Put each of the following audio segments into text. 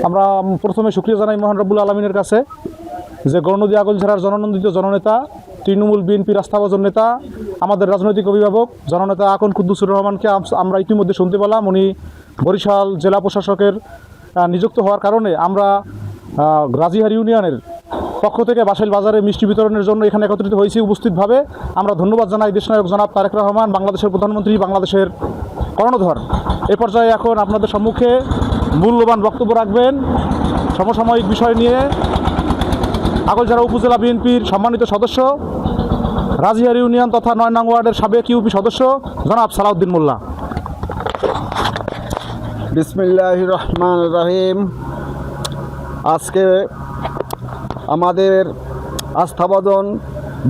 আমরা প্রথমে শুকরিয়া জানাই মহান রব্বুল আলমিনের কাছে যে গণনদী আগলঝাড়ার জননন্দিত জননেতা, তৃণমূল বিএনপির আস্থাভাজন নেতা, আমাদের রাজনৈতিক অভিভাবক জননেতা আকন কুদ্দুসুর রহমানকে আমরা ইতিমধ্যে শুনতে পেলাম। উনি বরিশাল জেলা প্রশাসকের নিযুক্ত হওয়ার কারণে আমরা রাজিহার ইউনিয়নের পক্ষ থেকে বাসাইল বাজারে মিষ্টি বিতরণের জন্য এখানে একত্রিত হয়েছি উপস্থিতভাবে। আমরা ধন্যবাদ জানাই দেশনায়ক জনাব তারেক রহমান, বাংলাদেশের প্রধানমন্ত্রী, বাংলাদেশের কর্ণধার। এ পর্যায়ে এখন আপনাদের সম্মুখে মূল্যবান বক্তব্য রাখবেন সমসাময়িক বিষয় নিয়ে আগলঝাড়া উপজেলা বিএনপির সম্মানিত সদস্য, রাজিহার ইউনিয়ন তথা ৯ নং ওয়ার্ডের সাবেক ইউপি সদস্য জনাব সালাউদ্দিন মোল্লা। বিসমিল্লাহির রহমানির রহিম। আজকে আমাদের আস্থাভাজন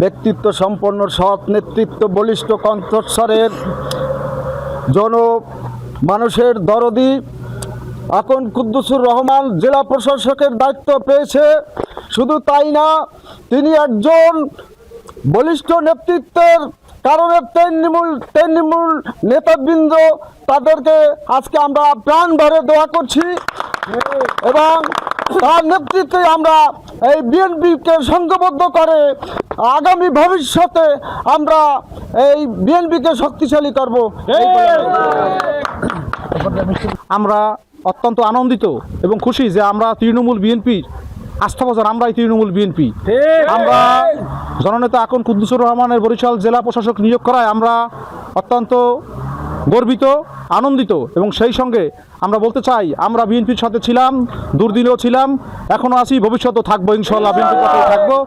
ব্যক্তিত্ব সম্পন্ন সৎ নেতৃত্ব, বলিষ্ঠ কণ্ঠস্বরের মানুষের দরদি আকন কুদ্দুসুর রহমান জেলা প্রশাসকের দায়িত্ব পেয়েছে। শুধু তাই না, তিনি একজন বলিষ্ঠ নেতৃত্বের কারণে তৃণমূল নেতাবৃন্দ তাদেরকে আজকে আমরা প্রাণ ভরে দোয়া করছি এবং তার নেতৃত্বে আমরা এই বিএনপিকে সংঘবদ্ধ করে আগামী ভবিষ্যতে আমরা এই বিএনপিকে শক্তিশালী করব। আমরা অত্যন্ত আনন্দিত এবং খুশি যে আমরা তৃণমূল বিএনপির আস্থাভাজন, আমরাই তৃণমূল বিএনপি। আমরা জননেতা আকন কুদ্দুসুর রহমানের বরিশাল জেলা প্রশাসক নিয়োগ করায় আমরা অত্যন্ত গর্বিত, আনন্দিত এবং সেই সঙ্গে আমরা বলতে চাই আমরা বিএনপির সাথে ছিলাম, দুর্দিনেও ছিলাম, এখনও আছি, ভবিষ্যতেও থাকবো, ইনশাআল্লাহ বিএনপির পক্ষে থাকবো।